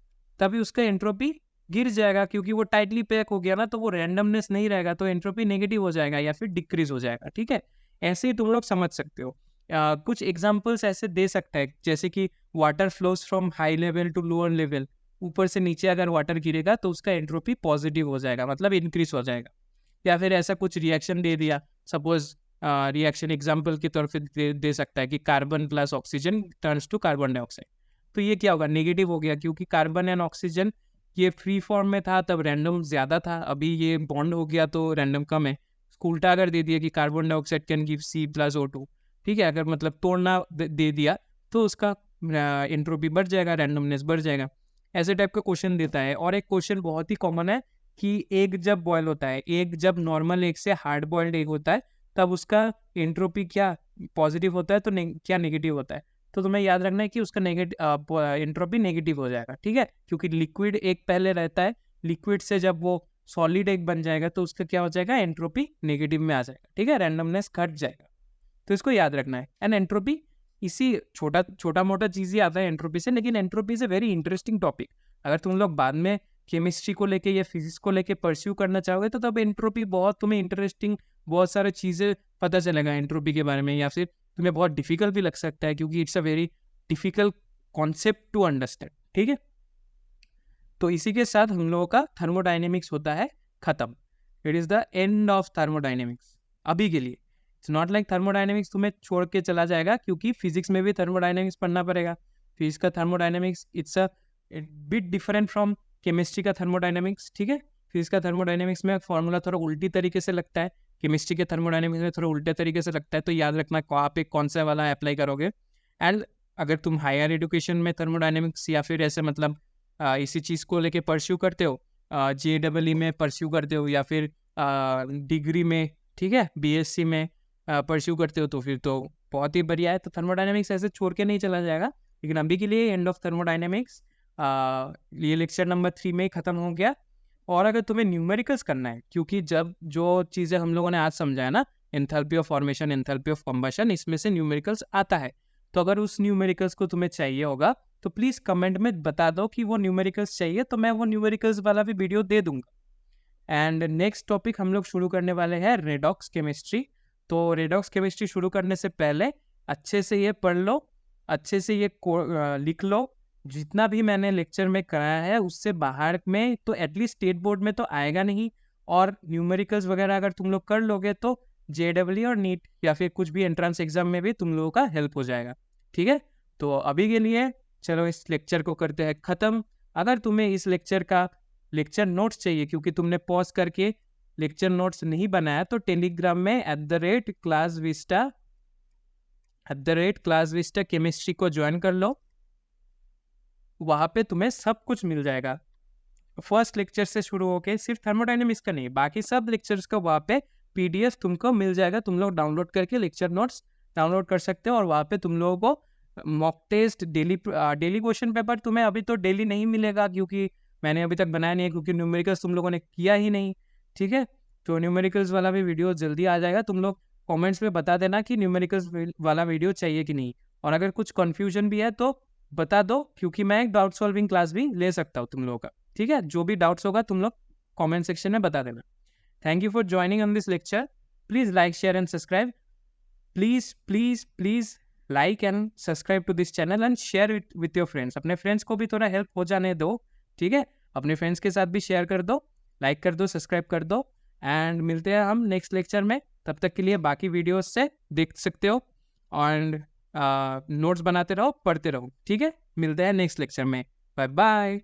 तभी उसका एंट्रोपी गिर जाएगा, क्योंकि वो टाइटली पैक हो गया ना, तो वो रैंडमनेस नहीं रहेगा, तो एंट्रोपी नेगेटिव हो जाएगा या फिर डिक्रीज हो जाएगा। ठीक है, ऐसे ही तुम लोग समझ सकते हो। कुछ एग्जाम्पल्स ऐसे दे सकता है, जैसे कि water flows from high level to lower level, ऊपर से नीचे अगर वाटर गिरेगा तो उसका एंट्रोपी पॉजिटिव हो जाएगा, मतलब इंक्रीज हो जाएगा। या फिर ऐसा कुछ रिएक्शन दे दिया, सपोज रिएक्शन एग्जाम्पल की तौर पे दे सकता है कि carbon plus oxygen turns to carbon dioxide, तो ये क्या होगा, नेगेटिव हो गया, क्योंकि कार्बन एंड ऑक्सीजन ये फ्री फॉर्म में था तब रैंडम ज़्यादा था, अभी ये बॉन्ड हो गया तो रैंडम कम है। उल्टा अगर दे दिया कि carbon dioxide can give C+O2, ठीक है, अगर मतलब तोड़ना दे दिया तो उसका एंट्रोपी बढ़ जाएगा, रैंडमनेस बढ़ जाएगा। ऐसे टाइप का क्वेश्चन देता है। और एक क्वेश्चन बहुत ही कॉमन है कि एग जब बॉयल होता है, एग जब नॉर्मल एग से हार्ड बॉइल्ड एग होता है तब उसका एंट्रोपी क्या पॉजिटिव होता है तो क्या नेगेटिव होता है। तो तुम्हें याद रखना है कि उसका एंट्रोपी नेगेटिव हो जाएगा, ठीक है, क्योंकि लिक्विड एक पहले रहता है, लिक्विड से जब वो सॉलिड एक बन जाएगा तो उसका क्या हो जाएगा, एंट्रोपी नेगेटिव में आ जाएगा, ठीक है, रैंडमनेस घट जाएगा। तो इसको याद रखना है। एंड एंट्रोपी इसी छोटा मोटा चीज़ ही आता है एंट्रोपी से, लेकिन entropy is a very interesting topic. अगर तुम लोग बाद में केमिस्ट्री को लेके या फिजिक्स को लेके परस्यू करना चाहोगे तो तब एंट्रोपी बहुत तुम्हें इंटरेस्टिंग, बहुत सारी चीज़ें पता चलेगा एंट्रोपी के बारे में, या फिर तुम्हें बहुत डिफिकल्ट भी लग सकता है क्योंकि it's a very difficult concept to understand, ठीक है। तो इसी के साथ हम लोगों का थर्मोडाइनेमिक्स होता है खत्म। It is the end of thermodynamics अभी के लिए। इट्स नॉट लाइक थर्मोडाइनेमिक्स तुम्हें छोड़ के चला जाएगा, क्योंकि फिजिक्स में भी थर्मोडाइनेमिक्स पढ़ना पड़ेगा। फिजिक्स का thermodynamics it's a bit different from chemistry का थर्मोडाइनेमिक्स, ठीक है। फिजिक्स का थर्मोडाइनेमिक्स में फॉर्मूला थोड़ा उल्टी तरीके से लगता है, केमिस्ट्री के थर्मोडाइनेमिक्स में थोड़ा उल्टे तरीके से लगता है, तो याद रखना कहाँ पे कौन सा वाला अप्लाई करोगे। एंड अगर तुम हायर एजुकेशन में थर्मोडाइनेमिक्स या फिर ऐसे मतलब इसी चीज़ को लेके परस्यू करते हो, JEE में परस्यू करते हो या फिर डिग्री में, ठीक है, BSc में परस्यू करते हो, तो फिर तो बहुत ही बढ़िया है। तो थर्मोडाइनेमिक्स ऐसे छोड़ के नहीं चला जाएगा, लेकिन अभी के लिए एंड ऑफ थर्मोडाइनेमिक्स ये लेक्चर नंबर 3 में ही ख़त्म हो गया। और अगर तुम्हें न्यूमेरिकल्स करना है, क्योंकि जब जो चीज़ें हम लोगों ने आज समझाया ना, enthalpy of formation, enthalpy of combustion, इसमें से न्यूमेरिकल्स आता है। तो अगर उस न्यूमेरिकल्स को तुम्हें चाहिए होगा तो प्लीज़ कमेंट में बता दो कि वो न्यूमेरिकल्स चाहिए, तो मैं वो न्यूमेरिकल्स वाला भी वीडियो दे दूंगा। एंड नेक्स्ट टॉपिक हम लोग शुरू करने वाले हैं रेडॉक्स केमिस्ट्री। तो रेडॉक्स केमिस्ट्री शुरू करने से पहले अच्छे से ये पढ़ लो, अच्छे से ये लिख लो। जितना भी मैंने लेक्चर में कराया है उससे बाहर में तो एटलीस्ट स्टेट बोर्ड में तो आएगा नहीं, और न्यूमेरिकल्स वगैरह अगर तुम लोग कर लोगे तो JEE और नीट या फिर कुछ भी एंट्रेंस एग्जाम में भी तुम लोगों का हेल्प हो जाएगा, ठीक है। तो अभी के लिए चलो इस लेक्चर को करते हैं ख़त्म। अगर तुम्हें इस लेक्चर का लेक्चर नोट्स चाहिए, क्योंकि तुमने पॉज करके लेक्चर नोट्स नहीं बनाया, तो टेलीग्राम में @classvista केमिस्ट्री को ज्वाइन कर लो। वहाँ पे तुम्हें सब कुछ मिल जाएगा, फर्स्ट लेक्चर से शुरू होके, सिर्फ थर्मोडाइनमिक्स का नहीं, बाकी सब लेक्चर्स का वहाँ पे PDF तुमको मिल जाएगा। तुम लोग डाउनलोड करके लेक्चर नोट्स डाउनलोड कर सकते हो, और वहाँ पे तुम लोगों को mock test, daily question paper तुम्हें अभी तो डेली नहीं मिलेगा, क्योंकि मैंने अभी तक बनाया नहीं है, क्योंकि न्यूमेरिकल्स तुम लोगों ने किया ही नहीं, ठीक है। तो न्यूमेरिकल्स वाला भी वीडियो जल्दी आ जाएगा। तुम लोग कमेंट्स में बता देना कि न्यूमेरिकल्स वाला वीडियो चाहिए कि नहीं, और अगर कुछ कन्फ्यूजन भी है तो बता दो, क्योंकि मैं एक डाउट सॉल्विंग क्लास भी ले सकता हूँ तुम लोगों का, ठीक है। जो भी डाउट्स होगा तुम लोग कमेंट सेक्शन में बता देना। Thank you for joining on this lecture. Please like, share and subscribe. Please like and subscribe to this channel and share it with your friends. अपने फ्रेंड्स को भी थोड़ा हेल्प हो जाने दो, ठीक है। अपने फ्रेंड्स के साथ भी शेयर कर दो, लाइक कर दो, सब्सक्राइब कर दो। एंड मिलते हैं हम नेक्स्ट लेक्चर में। तब तक के लिए बाकी वीडियोस से देख सकते हो, एंड नोट्स बनाते रहो, पढ़ते रहो, ठीक है। मिलते हैं नेक्स्ट लेक्चर में। Bye bye.